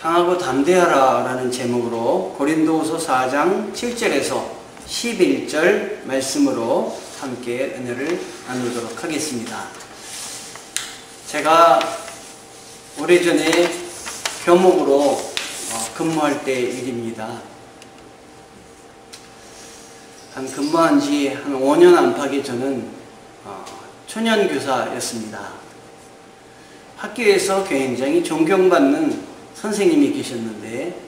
강하고 담대하라 라는 제목으로 고린도후서 4장 7절에서 11절 말씀으로 함께 은혜를 나누도록 하겠습니다. 제가 오래전에 교목으로 근무할 때 일입니다. 근무한 지 한 5년 안팎의 저는 초년교사였습니다. 학교에서 굉장히 존경받는 선생님이 계셨는데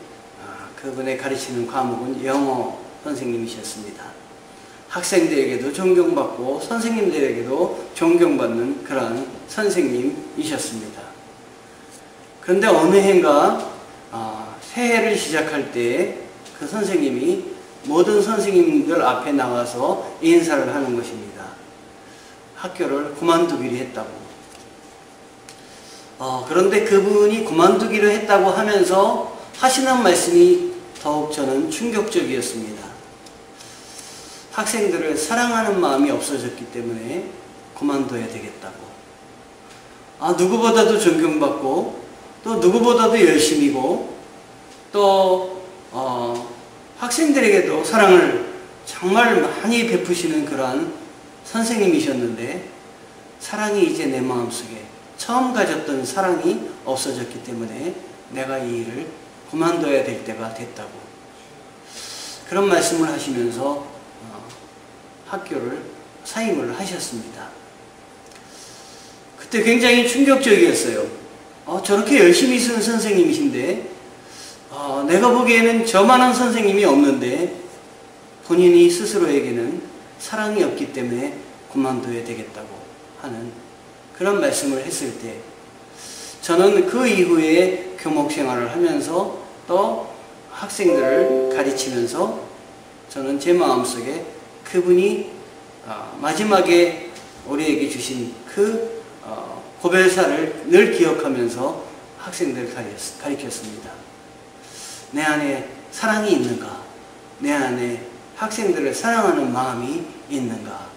그분의 가르치는 과목은 영어 선생님이셨습니다. 학생들에게도 존경받고 선생님들에게도 존경받는 그런 선생님이셨습니다. 그런데 어느 해인가 새해를 시작할 때 그 선생님이 모든 선생님들 앞에 나와서 인사를 하는 것입니다. 학교를 그만두기로 했다고. 그런데 그분이 그만두기로 했다고 하면서 하시는 말씀이 더욱 저는 충격적이었습니다. 학생들을 사랑하는 마음이 없어졌기 때문에 그만둬야 되겠다고. 누구보다도 존경받고 또 누구보다도 열심이고 또 학생들에게도 사랑을 정말 많이 베푸시는 그러한 선생님이셨는데 사랑이 이제 내 마음속에 처음 가졌던 사랑이 없어졌기 때문에 내가 이 일을 그만둬야 될 때가 됐다고 그런 말씀을 하시면서 학교를 사임을 하셨습니다. 그때 굉장히 충격적이었어요. 저렇게 열심히 쓰는 선생님이신데 내가 보기에는 저만한 선생님이 없는데 본인이 스스로에게는 사랑이 없기 때문에 그만둬야 되겠다고 하는 그런 말씀을 했을 때 저는 그 이후에 교목 생활을 하면서 또 학생들을 가르치면서 저는 제 마음속에 그분이 마지막에 우리에게 주신 그 고별사를 늘 기억하면서 학생들을 가르쳤습니다. 내 안에 사랑이 있는가? 내 안에 학생들을 사랑하는 마음이 있는가?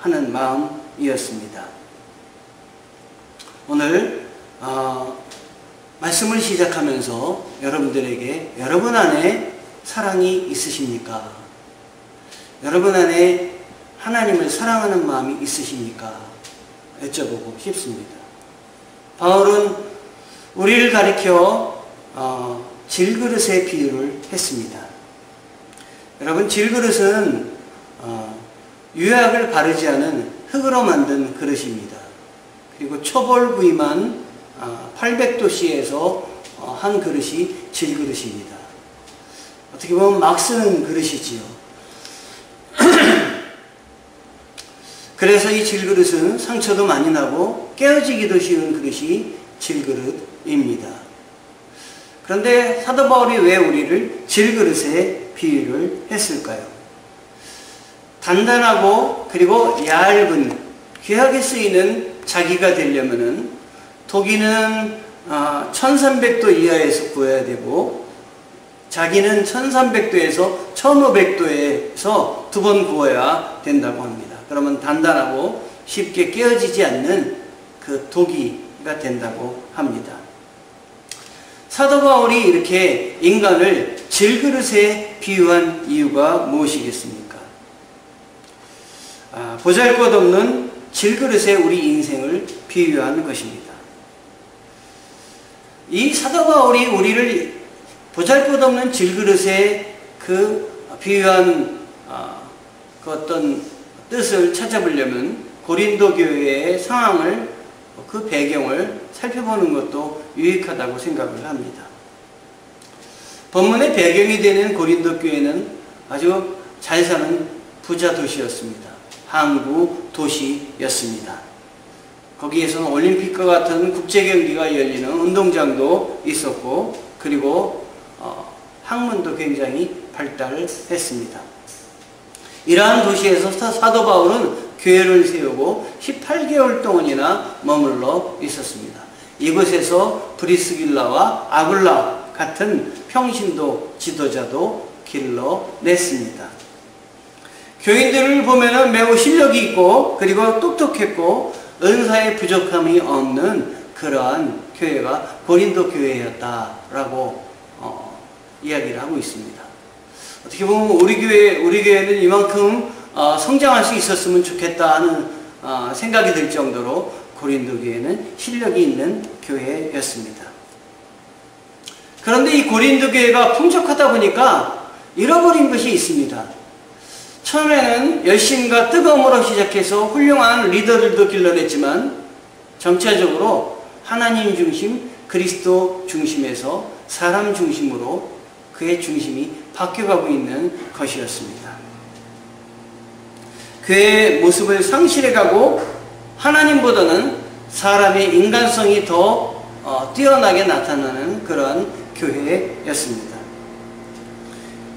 하는 마음이었습니다. 오늘 말씀을 시작하면서 여러분들에게 여러분 안에 사랑이 있으십니까? 여러분 안에 하나님을 사랑하는 마음이 있으십니까? 여쭤보고 싶습니다. 바울은 우리를 가리켜 질그릇의 비유를 했습니다. 여러분, 질그릇은 유약을 바르지 않은 흙으로 만든 그릇입니다. 그리고 초벌 구이만 800도씨에서 한 그릇이 질그릇입니다. 어떻게 보면 막 쓰는 그릇이지요. 그래서 이 질그릇은 상처도 많이 나고 깨어지기도 쉬운 그릇이 질그릇입니다. 그런데 사도 바울이 왜 우리를 질그릇에 비유를 했을까요? 단단하고 그리고 얇은 귀하게 쓰이는 자기가 되려면은 도기는 1300도 이하에서 구워야 되고 자기는 1300도에서 1500도에서 2번 구워야 된다고 합니다. 그러면 단단하고 쉽게 깨어지지 않는 그 도기가 된다고 합니다. 사도 바울이 이렇게 인간을 질그릇에 비유한 이유가 무엇이겠습니까? 보잘것없는 질그릇에 우리 인생을 비유한 것입니다. 이 사도 바울이 우리를 보잘것없는 질그릇에 비유한 그 어떤 뜻을 찾아보려면 고린도 교회의 상황을 그 배경을 살펴보는 것도 유익하다고 생각을 합니다. 본문의 배경이 되는 고린도 교회는 아주 잘 사는 부자 도시였습니다. 항구 도시였습니다. 거기에서는 올림픽과 같은 국제 경기가 열리는 운동장도 있었고 그리고 학문도 굉장히 발달했습니다. 이러한 도시에서 사도 바울은 교회를 세우고 18개월 동안이나 머물러 있었습니다. 이곳에서 브리스길라와 아굴라 같은 평신도 지도자도 길러냈습니다. 교인들을 보면은 매우 실력이 있고 그리고 똑똑했고 은사의 부족함이 없는 그러한 교회가 고린도 교회였다라고 이야기를 하고 있습니다. 어떻게 보면 우리 교회는 이만큼 성장할 수 있었으면 좋겠다 하는 생각이 들 정도로 고린도 교회는 실력이 있는 교회였습니다. 그런데 이 고린도 교회가 풍족하다 보니까 잃어버린 것이 있습니다. 처음에는 열심과 뜨거움으로 시작해서 훌륭한 리더들도 길러냈지만 점차적으로 하나님 중심, 그리스도 중심에서 사람 중심으로 그의 중심이 바뀌어가고 있는 것이었습니다. 교회의 모습을 상실해가고 하나님보다는 사람의 인간성이 더 뛰어나게 나타나는 그런 교회였습니다.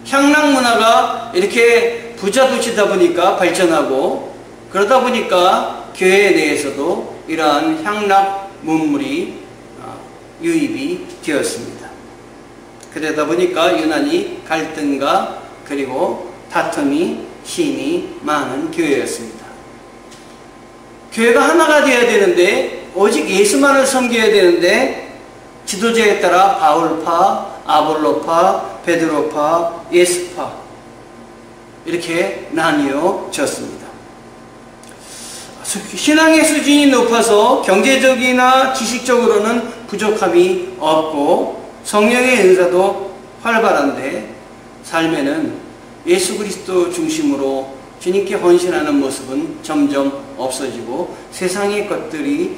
향락 문화가 이렇게 부자 도시다 보니까 발전하고, 그러다 보니까 교회 내에서도 이러한 향락 문물이 유입이 되었습니다. 그러다 보니까 유난히 갈등과 그리고 다툼이 심히 많은 교회였습니다. 교회가 하나가 되어야 되는데, 오직 예수만을 섬겨야 되는데, 지도자에 따라 바울파, 아볼로파, 베드로파, 예수파 이렇게 나뉘어졌습니다. 신앙의 수준이 높아서 경제적이나 지식적으로는 부족함이 없고 성령의 은사도 활발한데 삶에는 예수 그리스도 중심으로 주님께 헌신하는 모습은 점점 없어지고 세상의 것들이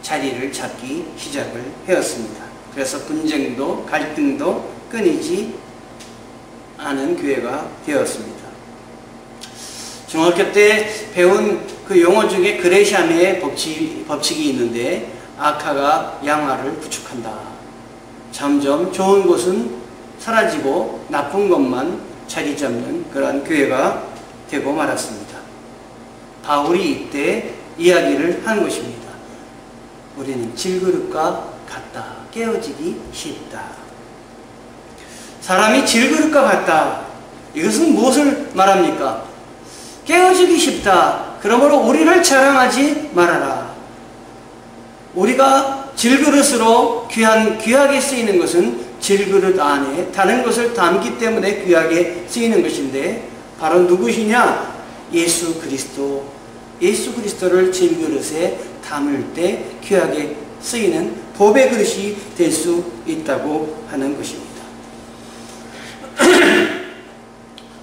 자리를 잡기 시작을 하였습니다. 그래서 분쟁도 갈등도 끊이지 않은 교회가 되었습니다. 중학교 때 배운 그 용어 중에 그레시아메의 법칙이 있는데, 악화가 양화를 구축한다. 점점 좋은 곳은 사라지고 나쁜 것만 자리 잡는 그러한 교회가 되고 말았습니다. 바울이 이때 이야기를 한 것입니다. 우리는 질그릇과 같다. 깨어지기 쉽다. 사람이 질그릇과 같다. 이것은 무엇을 말합니까? 깨어지기 쉽다. 그러므로 우리를 자랑하지 말아라. 우리가 질그릇으로 귀하게 쓰이는 것은 질그릇 안에 다른 것을 담기 때문에 귀하게 쓰이는 것인데, 바로 누구시냐? 예수 그리스도. 예수 그리스도를 질그릇에 담을 때 귀하게 쓰이는 보배 그릇이 될 수 있다고 하는 것입니다.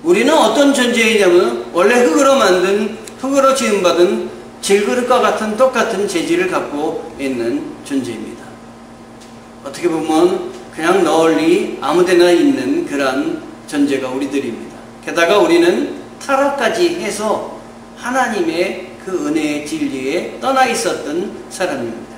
우리는 어떤 존재이냐면 원래 흙으로 지음받은 질그릇과 같은 똑같은 재질을 갖고 있는 존재입니다. 어떻게 보면 그냥 널리 아무데나 있는 그러한 존재가 우리들입니다. 게다가 우리는 타락까지 해서 하나님의 그 은혜의 진리에 떠나 있었던 사람입니다.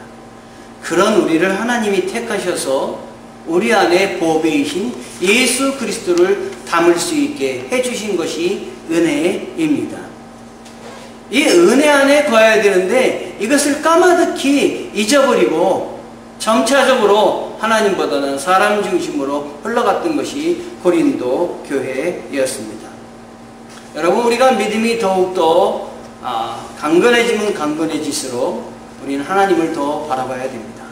그런 우리를 하나님이 택하셔서 우리 안에 보배이신 예수 그리스도를 담을 수 있게 해주신 것이 은혜입니다. 이 은혜 안에 거해야 되는데 이것을 까마득히 잊어버리고 점차적으로 하나님보다는 사람 중심으로 흘러갔던 것이 고린도 교회였습니다. 여러분, 우리가 믿음이 더욱더 강건해지면 강건해질수록 우리는 하나님을 더 바라봐야 됩니다.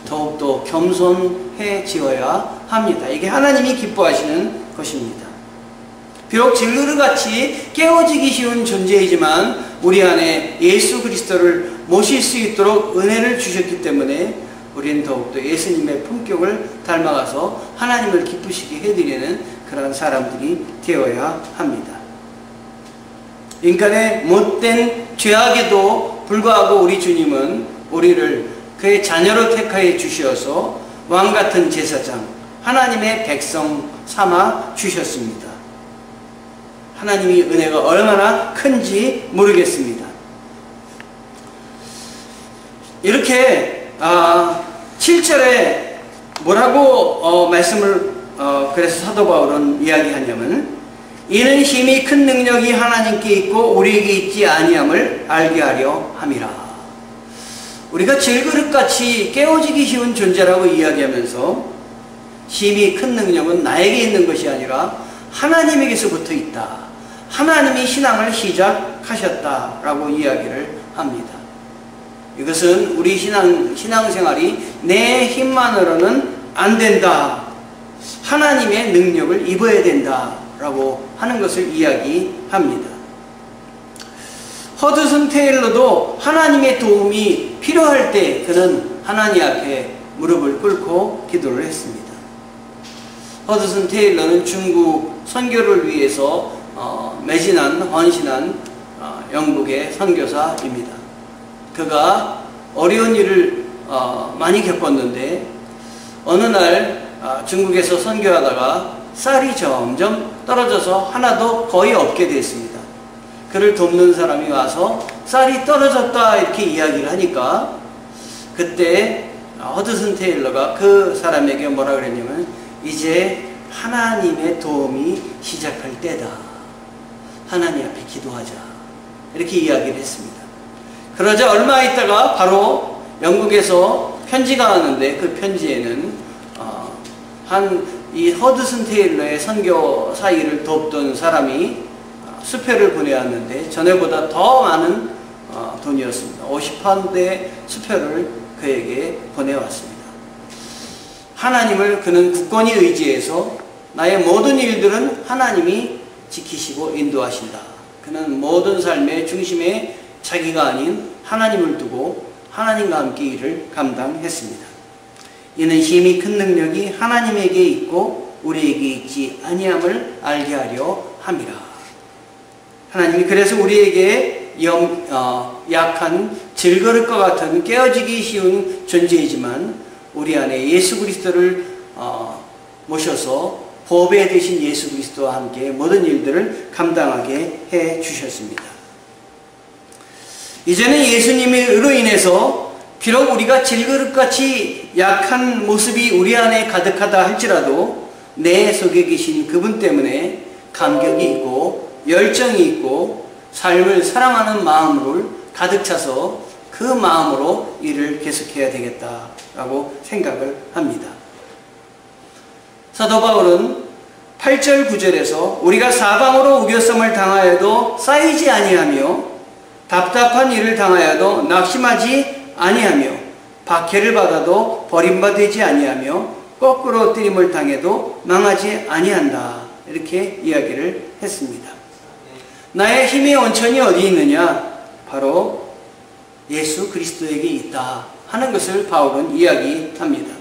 더욱더 겸손해지어야 합니다. 이게 하나님이 기뻐하시는 것입니다. 비록 질그릇같이 깨어지기 쉬운 존재이지만 우리 안에 예수 그리스도를 모실 수 있도록 은혜를 주셨기 때문에 우리는 더욱더 예수님의 품격을 닮아가서 하나님을 기쁘시게 해드리는 그런 사람들이 되어야 합니다. 인간의 못된 죄악에도 불구하고 우리 주님은 우리를 그의 자녀로 택하여 주셔서 왕같은 제사장, 하나님의 백성 삼아 주셨습니다. 하나님의 은혜가 얼마나 큰지 모르겠습니다. 이렇게 7절에 뭐라고 말씀을 그래서 사도 바울은 이야기하냐면, 이는 심히 큰 능력이 하나님께 있고 우리에게 있지 아니함을 알게 하려 함이라. 우리가 질그릇같이 깨어지기 쉬운 존재라고 이야기하면서 심히 큰 능력은 나에게 있는 것이 아니라 하나님에게서부터 있다. 하나님이 신앙을 시작하셨다라고 이야기를 합니다. 이것은 우리 신앙생활이 내 힘만으로는 안 된다. 하나님의 능력을 입어야 된다라고 하는 것을 이야기합니다. 허드슨 테일러도 하나님의 도움이 필요할 때 그는 하나님 앞에 무릎을 꿇고 기도를 했습니다. 허드슨 테일러는 중국 선교를 위해서 헌신한 영국의 선교사입니다. 그가 어려운 일을 많이 겪었는데 어느 날 중국에서 선교하다가 쌀이 점점 떨어져서 하나도 거의 없게 됐습니다. 그를 돕는 사람이 와서 쌀이 떨어졌다 이렇게 이야기를 하니까 그때 허드슨 테일러가 그 사람에게 뭐라 그랬냐면 이제 하나님의 도움이 시작할 때다. 하나님 앞에 기도하자. 이렇게 이야기를 했습니다. 그러자 얼마 있다가 바로 영국에서 편지가 왔는데 그 편지에는 이 허드슨 테일러의 선교사 일을 돕던 사람이 수표를 보내왔는데 전에보다 더 많은 돈이었습니다. 50파운드의 수표를 그에게 보내왔습니다. 하나님을 그는 굳건히 의지해서 나의 모든 일들은 하나님이 지키시고 인도하신다. 그는 모든 삶의 중심에 자기가 아닌 하나님을 두고 하나님과 함께 일을 감당했습니다. 이는 힘이 큰 능력이 하나님에게 있고 우리에게 있지 아니함을 알게 하려 함이라. 하나님이 그래서 우리에게 약한 질그릇과 같은 깨어지기 쉬운 존재이지만 우리 안에 예수 그리스도를 모셔서 보배 되신 예수 그리스도와 함께 모든 일들을 감당하게 해 주셨습니다. 이제는 예수님으로 인해서 비록 우리가 질그릇같이 약한 모습이 우리 안에 가득하다 할지라도 내 속에 계신 그분 때문에 감격이 있고 열정이 있고 삶을 사랑하는 마음을 가득 차서 그 마음으로 일을 계속해야 되겠다라고 생각을 합니다. 사도 바울은 8절 9절에서 우리가 사방으로 우겨섬을 당하여도 쌓이지 아니하며 답답한 일을 당하여도 낙심하지 아니하며 박해를 받아도 버림받지 아니하며 거꾸로 뜨림을 당해도 망하지 아니한다. 이렇게 이야기를 했습니다. 나의 힘의 원천이 어디 있느냐? 바로 예수 그리스도에게 있다 하는 것을 바울은 이야기합니다.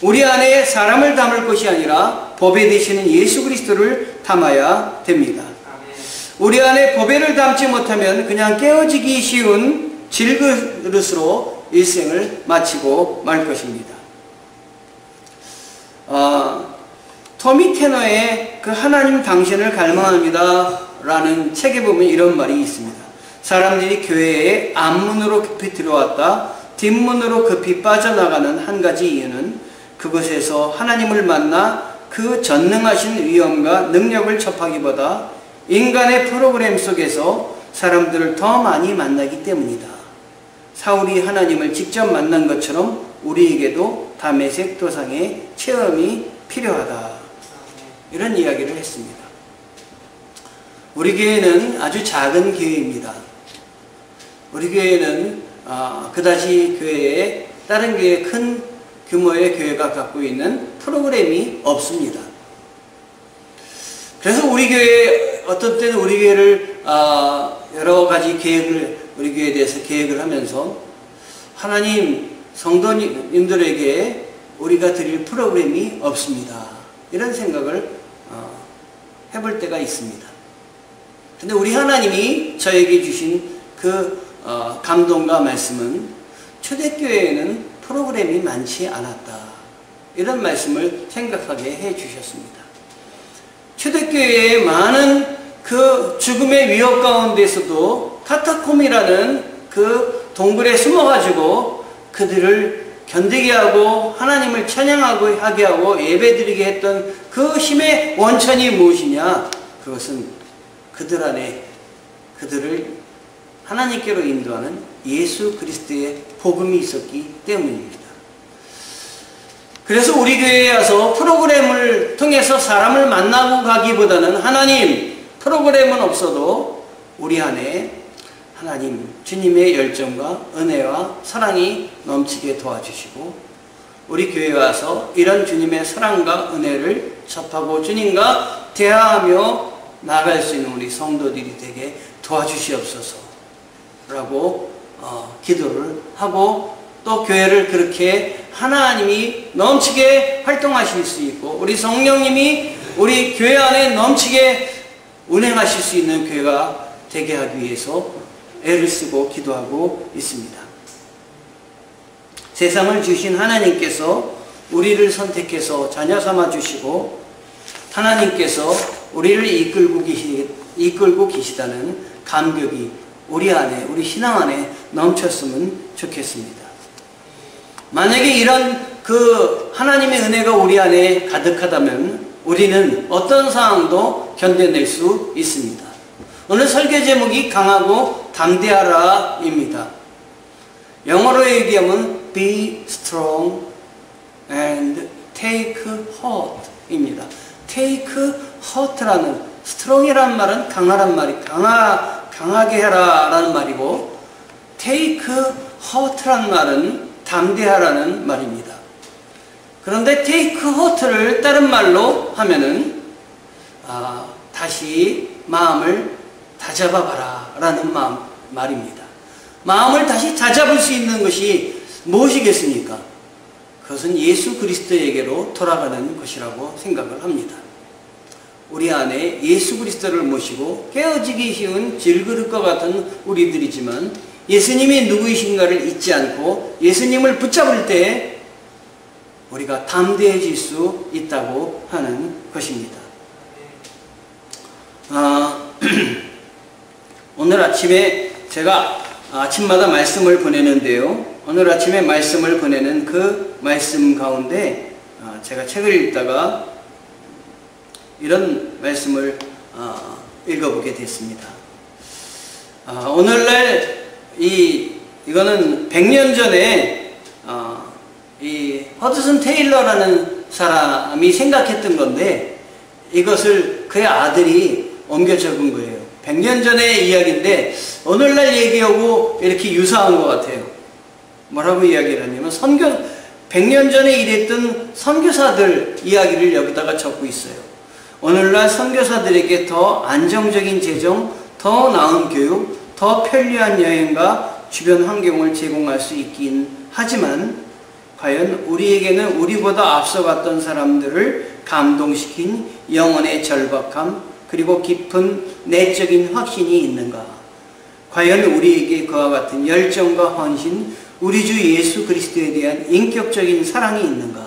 우리 안에 사람을 담을 것이 아니라 보배 되시는 예수 그리스도를 담아야 됩니다. 우리 안에 보배를 담지 못하면 그냥 깨어지기 쉬운 질그릇으로 일생을 마치고 말 것입니다. 토미 테너의 그 하나님 당신을 갈망합니다 라는 책에 보면 이런 말이 있습니다. 사람들이 교회에 앞문으로 급히 들어왔다 뒷문으로 급히 빠져나가는 한 가지 이유는 그곳에서 하나님을 만나 그 전능하신 위엄과 능력을 접하기보다 인간의 프로그램 속에서 사람들을 더 많이 만나기 때문이다. 사울이 하나님을 직접 만난 것처럼 우리에게도 다메섹 도상의 체험이 필요하다. 이런 이야기를 했습니다. 우리 교회는 아주 작은 교회입니다. 우리 교회는 그다지 교회에 다른 교회 큰 규모의 교회가 갖고 있는 프로그램이 없습니다. 그래서 우리 교회 어떤 때는 우리 교회를 여러 가지 우리 교회에 대해서 계획을 하면서 하나님 성도님들에게 우리가 드릴 프로그램이 없습니다. 이런 생각을 해볼 때가 있습니다. 근데 우리 하나님이 저에게 주신 그 감동과 말씀은 초대교회에는 프로그램이 많지 않았다. 이런 말씀을 생각하게 해 주셨습니다. 초대교회의 많은 그 죽음의 위협 가운데서도 카타콤이라는 그 동굴에 숨어가지고 그들을 견디게 하고 하나님을 찬양하고 하게 하고 예배드리게 했던 그 힘의 원천이 무엇이냐? 그것은 그들 안에 그들을 하나님께로 인도하는 예수 그리스도의 복음이 있었기 때문입니다. 그래서 우리 교회에 와서 프로그램을 통해서 사람을 만나고 가기보다는 하나님 프로그램은 없어도 우리 안에 하나님, 주님의 열정과 은혜와 사랑이 넘치게 도와주시고 우리 교회에 와서 이런 주님의 사랑과 은혜를 접하고 주님과 대화하며 나아갈 수 있는 우리 성도들이 되게 도와주시옵소서 라고 기도를 하고 또 교회를 그렇게 하나님이 넘치게 활동하실 수 있고 우리 성령님이 우리 교회 안에 넘치게 운행하실 수 있는 교회가 되게 하기 위해서 애를 쓰고 기도하고 있습니다. 세상을 주신 하나님께서 우리를 선택해서 자녀 삼아 주시고 하나님께서 우리를 이끌고 계시다는 감격이 우리 안에, 우리 신앙 안에 넘쳤으면 좋겠습니다. 만약에 이런 하나님의 은혜가 우리 안에 가득하다면 우리는 어떤 상황도 견뎌낼 수 있습니다. 오늘 설교 제목이 강하고 담대하라 입니다. 영어로 얘기하면 be strong and take heart 입니다. take heart라는 strong이라는 말은 강하란 말이 강하게 해라 라는 말이고 take heart라는 말은 담대하라는 말입니다. 그런데 take heart를 다른 말로 하면은 다시 마음을 다잡아봐라 라는 말입니다. 마음을 다시 다잡을 수 있는 것이 무엇이겠습니까? 그것은 예수 그리스도에게로 돌아가는 것이라고 생각을 합니다. 우리 안에 예수 그리스도를 모시고 깨어지기 쉬운 질그릇과 같은 우리들이지만 예수님이 누구이신가를 잊지 않고 예수님을 붙잡을 때 우리가 담대해질 수 있다고 하는 것입니다. 오늘 아침에 제가 아침마다 말씀을 보내는데요. 오늘 아침에 말씀을 보내는 그 말씀 가운데 제가 책을 읽다가 이런 말씀을 읽어보게 됐습니다. 오늘날 이거는 100년 전에 이 허드슨 테일러라는 사람이 생각했던 건데 이것을 그의 아들이 옮겨 적은 거예요. 100년 전의 이야기인데 오늘날 얘기하고 이렇게 유사한 것 같아요. 뭐라고 이야기를 하냐면 100년 전에 일했던 선교사들 이야기를 여기다가 적고 있어요. 오늘날 선교사들에게 더 안정적인 재정, 더 나은 교육, 더 편리한 여행과 주변 환경을 제공할 수 있긴 하지만 과연 우리에게는 우리보다 앞서갔던 사람들을 감동시킨 영혼의 절박함 그리고 깊은 내적인 확신이 있는가? 과연 우리에게 그와 같은 열정과 헌신, 우리 주 예수 그리스도에 대한 인격적인 사랑이 있는가?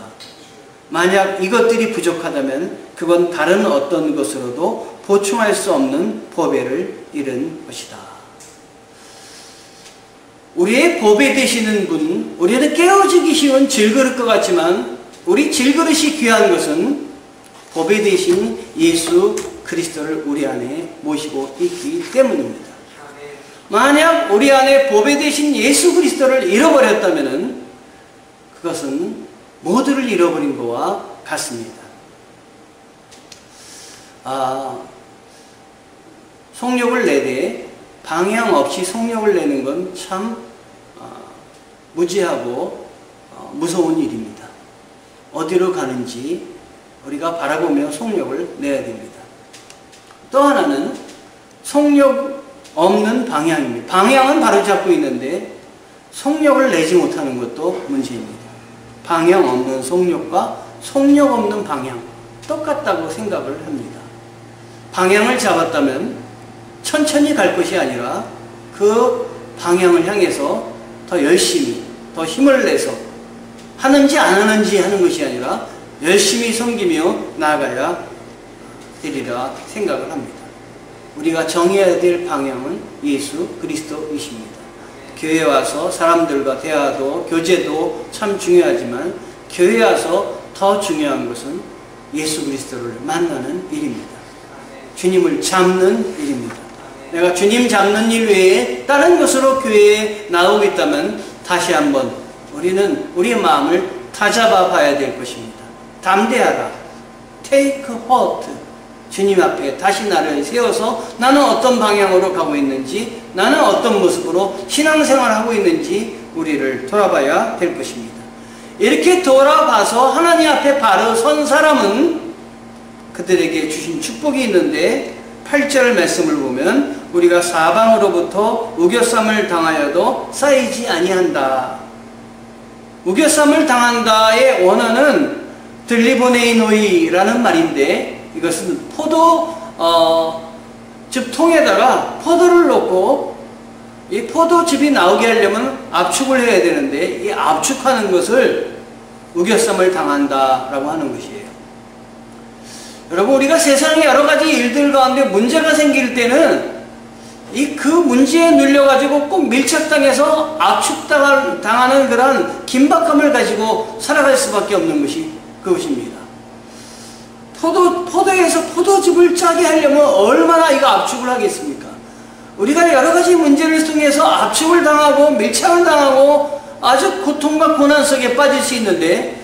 만약 이것들이 부족하다면 그건 다른 어떤 것으로도 보충할 수 없는 보배를 잃은 것이다. 우리의 보배 되시는 분, 우리는 깨어지기 쉬운 질그릇 것 같지만 우리 질그릇이 귀한 것은 보배 되신 예수 그리스도를 우리 안에 모시고 있기 때문입니다. 만약 우리 안에 보배 되신 예수 그리스도를 잃어버렸다면 그것은 모두를 잃어버린 것과 같습니다. 속력을 내되 방향 없이 속력을 내는 건 참 무지하고 무서운 일입니다. 어디로 가는지 우리가 바라보며 속력을 내야 됩니다. 또 하나는 속력 없는 방향입니다. 방향은 바로 잡고 있는데 속력을 내지 못하는 것도 문제입니다. 방향 없는 속력과 속력 없는 방향 똑같다고 생각을 합니다. 방향을 잡았다면 천천히 갈 것이 아니라 그 방향을 향해서 더 열심히 더 힘을 내서 하는지 안 하는지 하는 것이 아니라 열심히 섬기며 나아가야 되리라 생각을 합니다. 우리가 정해야 될 방향은 예수 그리스도이십니다. 교회에 와서 사람들과 대화도 교제도 참 중요하지만 교회에 와서 더 중요한 것은 예수 그리스도를 만나는 일입니다. 주님을 잡는 일입니다. 내가 주님 잡는 일 외에 다른 것으로 교회에 나오겠다면 다시 한번 우리는 우리의 마음을 다잡아 봐야 될 것입니다. 담대하라. Take heart. 주님 앞에 다시 나를 세워서 나는 어떤 방향으로 가고 있는지, 나는 어떤 모습으로 신앙생활을 하고 있는지 우리를 돌아봐야 될 것입니다. 이렇게 돌아봐서 하나님 앞에 바로 선 사람은 그들에게 주신 축복이 있는데 8절 말씀을 보면 우리가 사방으로부터 우겨쌈을 당하여도 쌓이지 아니한다. 우겨쌈을 당한다의 원어는 들리보네이노이라는 말인데, 이것은 즙 통에다가 포도를 넣고 이 포도즙이 나오게 하려면 압축을 해야 되는데, 이 압축하는 것을 우겨쌈을 당한다라고 하는 것이에요. 여러분, 우리가 세상에 여러 가지 일들 가운데 문제가 생길 때는 그 문제에 눌려가지고 꼭 밀착당해서 압축당하는 그런 긴박감을 가지고 살아갈 수밖에 없는 것이 그것입니다. 포도에서 포도즙을 짜게 하려면 얼마나 이거 압축을 하겠습니까? 우리가 여러 가지 문제를 통해서 압축을 당하고 밀착을 당하고 아주 고통과 고난 속에 빠질 수 있는데,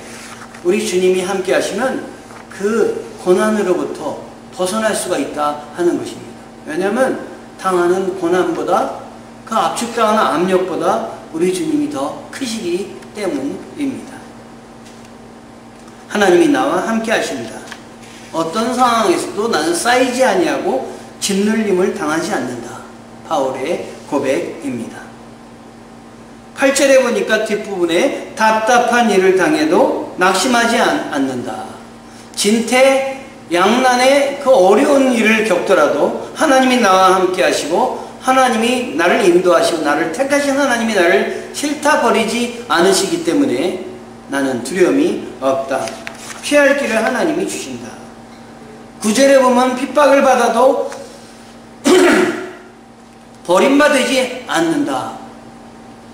우리 주님이 함께 하시면 그 고난으로부터 벗어날 수가 있다 하는 것입니다. 왜냐하면 당하는 고난보다, 그 압축당하는 압력보다 우리 주님이 더 크시기 때문입니다. 하나님이 나와 함께 하신다. 어떤 상황에서도 나는 쌓이지 아니하고 짓눌림을 당하지 않는다. 바울의 고백입니다. 8절에 보니까 뒷부분에 답답한 일을 당해도 낙심하지 않는다. 진퇴양난의 그 어려운 일을 겪더라도 하나님이 나와 함께 하시고, 하나님이 나를 인도하시고 나를 택하신 하나님이 나를 싫다 버리지 않으시기 때문에 나는 두려움이 없다. 피할 길을 하나님이 주신다. 9절에 보면 핍박을 받아도 버림받지 않는다.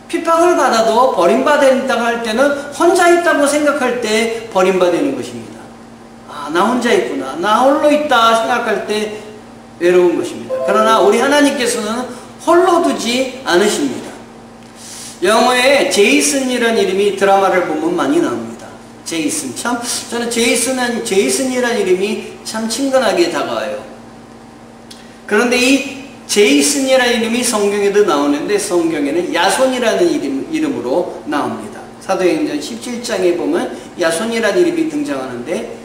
핍박을 받아도 버림받는다고 할 때는 혼자 있다고 생각할 때 버림받는 것입니다. 나 혼자 있구나, 나 홀로 있다 생각할 때 외로운 것입니다. 그러나 우리 하나님께서는 홀로 두지 않으십니다. 영어에 제이슨이라는 이름이 드라마를 보면 많이 나옵니다. 제이슨, 참 저는 제이슨이라는 이름이 참 친근하게 다가와요. 그런데 이 제이슨이라는 이름이 성경에도 나오는데, 성경에는 야손이라는 이름으로 나옵니다. 사도행전 17장에 보면 야손이라는 이름이 등장하는데,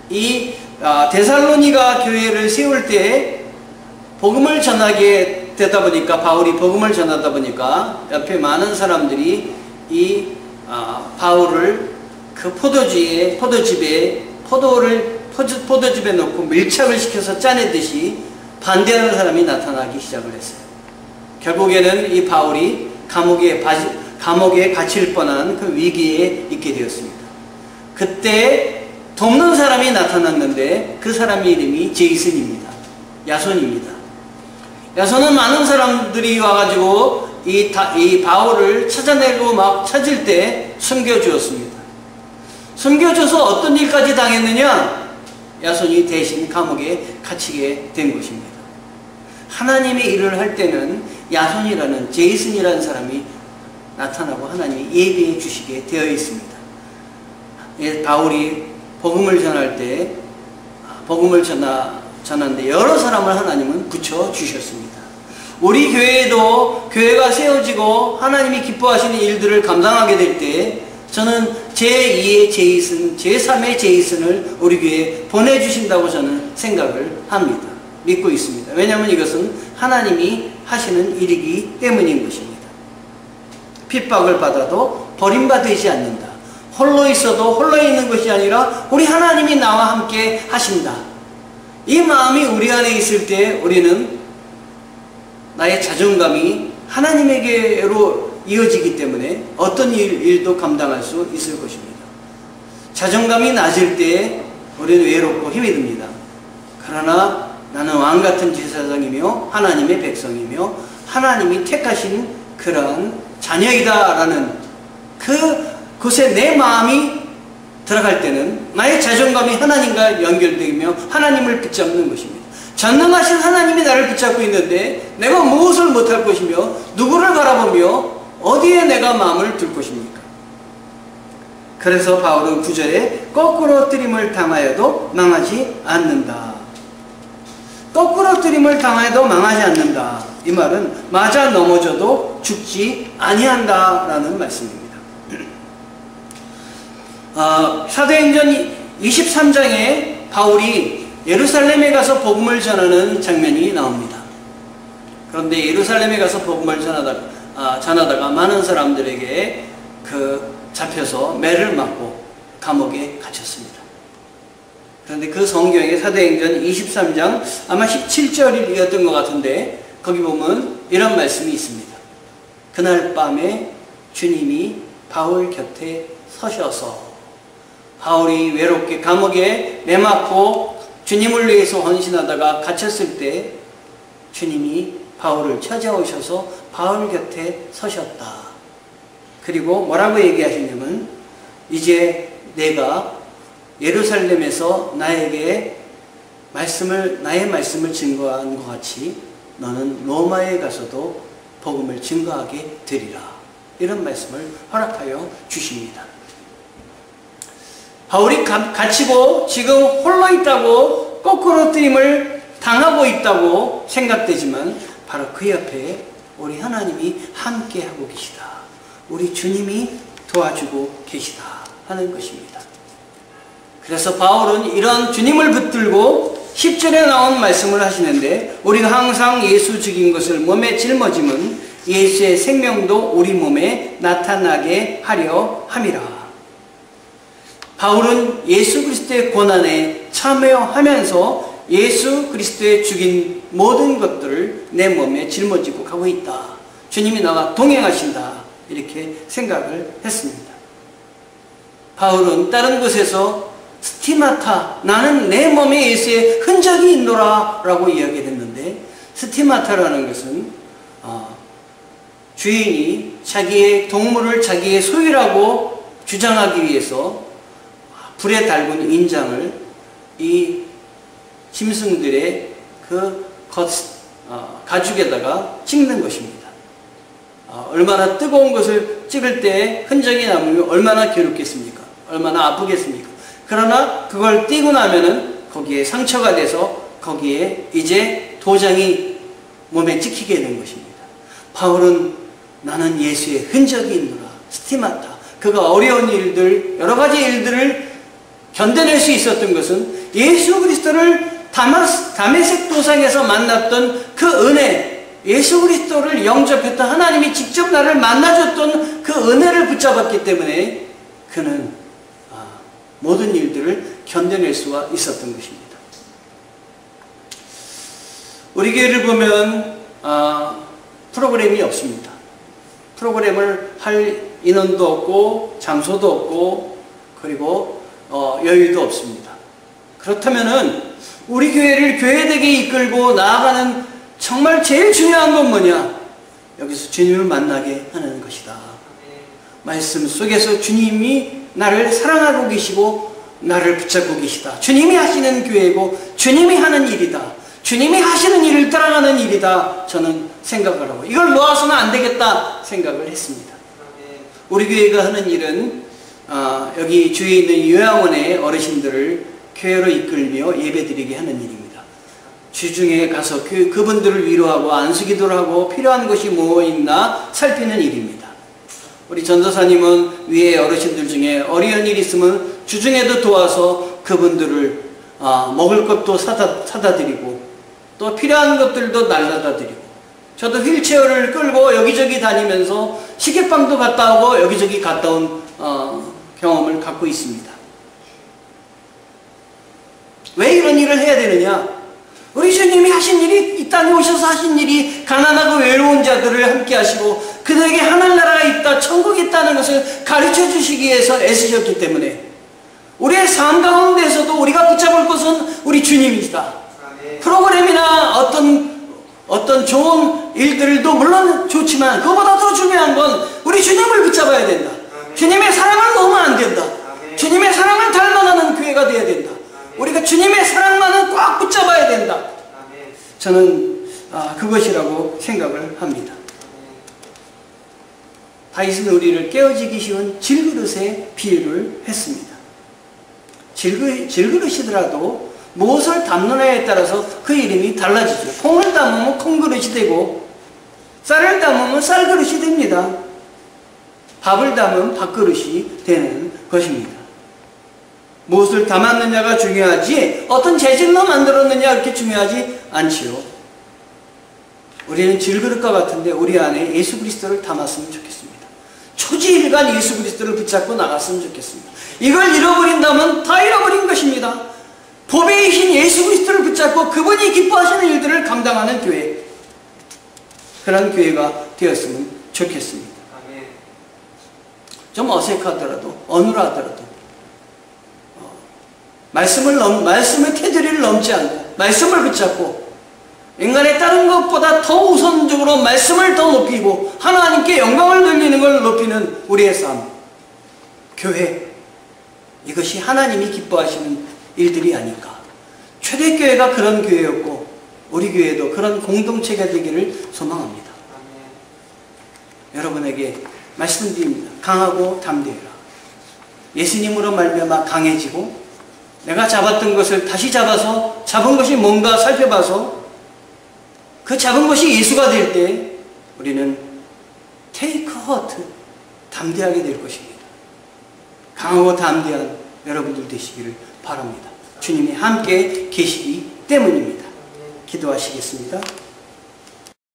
이 데살로니가 교회를 세울 때 복음을 전하게 되다 보니까, 바울이 복음을 전하다 보니까 옆에 많은 사람들이 이 바울을 그 포도즙에 넣고 밀착을 시켜서 짜내듯이 반대하는 사람이 나타나기 시작을 했어요. 결국에는 이 바울이 감옥에 갇힐 뻔한 그 위기에 있게 되었습니다. 그때 돕는 사람이 나타났는데 그 사람의 이름이 제이슨입니다. 야손입니다. 야손은 많은 사람들이 와가지고 이 바울을 찾아내고 막 찾을 때 숨겨주었습니다. 숨겨줘서 어떤 일까지 당했느냐? 야손이 대신 감옥에 갇히게 된 것입니다. 하나님의 일을 할 때는 야손이라는, 제이슨이라는 사람이 나타나고 하나님이 예비해 주시게 되어 있습니다. 바울이 복음을 전할 때 복음을 전하는데 여러 사람을 하나님은 붙여주셨습니다. 우리 교회도 교회가 세워지고 하나님이 기뻐하시는 일들을 감당하게 될 때 저는 제2의 제이슨, 제3의 제이슨을 우리 교회에 보내주신다고 저는 생각을 합니다. 믿고 있습니다. 왜냐하면 이것은 하나님이 하시는 일이기 때문인 것입니다. 핍박을 받아도 버림받지 않는다. 홀로 있어도 홀로 있는 것이 아니라 우리 하나님이 나와 함께 하신다. 이 마음이 우리 안에 있을 때 우리는 나의 자존감이 하나님에게로 이어지기 때문에 어떤 일도 감당할 수 있을 것입니다. 자존감이 낮을 때 우리는 외롭고 힘이 듭니다. 그러나 나는 왕같은 제사장이며 하나님의 백성이며 하나님이 택하신 그런 자녀이다 라는 그곳에 내 마음이 들어갈 때는 나의 자존감이 하나님과 연결되며 하나님을 붙잡는 것입니다. 전능하신 하나님이 나를 붙잡고 있는데 내가 무엇을 못할 것이며 누구를 바라보며 어디에 내가 마음을 둘 것입니까? 그래서 바울은 9절에 거꾸로 뜨림을 당하여도 망하지 않는다. 거꾸러뜨림을 당해도 망하지 않는다. 이 말은 맞아 넘어져도 죽지 아니한다 라는 말씀입니다. 사도행전 23장에 바울이 예루살렘에 가서 복음을 전하는 장면이 나옵니다. 그런데 예루살렘에 가서 복음을 전하다가 많은 사람들에게 잡혀서 매를 맞고 감옥에 갇혔습니다. 그런데 그 성경에 사도행전 23장 아마 17절이었던 것 같은데 거기 보면 이런 말씀이 있습니다. 그날 밤에 주님이 바울 곁에 서셔서, 바울이 외롭게 감옥에 매맞고 주님을 위해서 헌신하다가 갇혔을 때 주님이 바울을 찾아오셔서 바울 곁에 서셨다. 그리고 뭐라고 얘기하시냐면, 이제 내가 예루살렘에서 나의 말씀을 증거한 것 같이 너는 로마에 가서도 복음을 증거하게 되리라. 이런 말씀을 허락하여 주십니다. 바울이 갇히고 지금 홀로 있다고, 거꾸로 뜨임을 당하고 있다고 생각되지만 바로 그 옆에 우리 하나님이 함께하고 계시다. 우리 주님이 도와주고 계시다 하는 것입니다. 그래서 바울은 이런 주님을 붙들고 10절에 나온 말씀을 하시는데, 우리가 항상 예수 죽인 것을 몸에 짊어짐은 예수의 생명도 우리 몸에 나타나게 하려 함이라. 바울은 예수 그리스도의 고난에 참여하면서 예수 그리스도의 죽인 모든 것들을 내 몸에 짊어지고 가고 있다. 주님이 나와 동행하신다. 이렇게 생각을 했습니다. 바울은 다른 곳에서 스티마타, 나는 내 몸에 예수의 흔적이 있노라 라고 이야기를 했는데, 스티마타라는 것은 주인이 자기의 동물을 자기의 소유라고 주장하기 위해서 불에 달군 인장을 이 짐승들의 가죽에다가 찍는 것입니다. 얼마나 뜨거운 것을 찍을 때 흔적이 남으면 얼마나 괴롭겠습니까? 얼마나 아프겠습니까? 그러나 그걸 띄고 나면은 거기에 상처가 돼서 거기에 이제 도장이 몸에 찍히게 되는 것입니다. 바울은 나는 예수의 흔적이 있노라. 스티마타. 그가 어려운 일들, 여러 가지 일들을 견뎌낼 수 있었던 것은 예수 그리스도를 다메섹 도상에서 만났던 그 은혜, 예수 그리스도를 영접했던 하나님이 직접 나를 만나줬던 그 은혜를 붙잡았기 때문에 그는 모든 일들을 견뎌낼 수가 있었던 것입니다. 우리 교회를 보면 프로그램이 없습니다. 프로그램을 할 인원도 없고 장소도 없고 그리고 여유도 없습니다. 그렇다면은 우리 교회를 교회되게 이끌고 나아가는 정말 제일 중요한 건 뭐냐? 여기서 주님을 만나게 하는 것이다. 말씀 속에서 주님이 나를 사랑하고 계시고 나를 붙잡고 계시다. 주님이 하시는 교회고 주님이 하는 일이다. 주님이 하시는 일을 따라가는 일이다. 저는 생각을 하고 이걸 놓아서는 안 되겠다 생각을 했습니다. 우리 교회가 하는 일은 여기 주위에 있는 요양원의 어르신들을 교회로 이끌며 예배드리게 하는 일입니다. 주중에 가서 그분들을 위로하고 안수기도를 하고 필요한 것이 뭐 있나 살피는 일입니다. 우리 전도사님은 위에 어르신들 중에 어려운 일 있으면 주중에도 도와서 그분들을 먹을 것도 사다 드리고 또 필요한 것들도 날라다 드리고, 저도 휠체어를 끌고 여기저기 다니면서 시계방도 갔다 오고 여기저기 갔다 온 경험을 갖고 있습니다. 왜 이런 일을 해야 되느냐? 우리 주님이 하신 일이, 이 땅에 오셔서 하신 일이 가난하고 외로운 자들을 함께 하시고 그들에게 하늘나라가 있다, 천국이 있다는 것을 가르쳐 주시기 위해서 애쓰셨기 때문에 우리의 삶 가운데서도 우리가 붙잡을 것은 우리 주님이시다. 프로그램이나 어떤 좋은 일들도 물론 좋지만 그보다 더 중요한 건 우리 주님을 붙잡아야 된다. 주님의 사랑을 놓으면 안 된다. 주님의 사랑을 닮아가는 교회가 되어야 된다. 우리가 주님의 사랑만은 꽉 붙잡아야 된다. 저는 그것이라고 생각을 합니다. 다윗은 우리를 깨어지기 쉬운 질그릇에 비유를 했습니다. 질그릇이더라도 무엇을 담느냐에 따라서 그 이름이 달라지죠. 콩을 담으면 콩그릇이 되고 쌀을 담으면 쌀그릇이 됩니다. 밥을 담으면 밥그릇이 되는 것입니다. 무엇을 담았느냐가 중요하지 어떤 재질로 만들었느냐 그렇게 중요하지 않지요. 우리는 질그릇과 같은데 우리 안에 예수 그리스도를 담았으면 좋겠습니다. 초지일간 예수 그리스도를 붙잡고 나갔으면 좋겠습니다. 이걸 잃어버린다면 다 잃어버린 것입니다. 보배이신 예수 그리스도를 붙잡고 그분이 기뻐하시는 일들을 감당하는 교회, 그런 교회가 되었으면 좋겠습니다. 좀 어색하더라도 어눌하더라도 말씀의 테두리를 넘지 않고 말씀을 붙잡고 인간의 다른 것보다 더 우선적으로 말씀을 더 높이고 하나님께 영광을 돌리는 걸 높이는 우리의 삶, 교회, 이것이 하나님이 기뻐하시는 일들이 아닐까. 초대교회가 그런 교회였고 우리 교회도 그런 공동체가 되기를 소망합니다. 여러분에게 말씀드립니다. 강하고 담대해라. 예수님으로 말미암아 강해지고 내가 잡았던 것을 다시 잡아서 잡은 것이 뭔가 살펴봐서 그 잡은 것이 예수가 될 때 우리는 take heart, 담대하게 될 것입니다. 강하고 담대한 여러분들 되시기를 바랍니다. 주님이 함께 계시기 때문입니다. 기도하시겠습니다.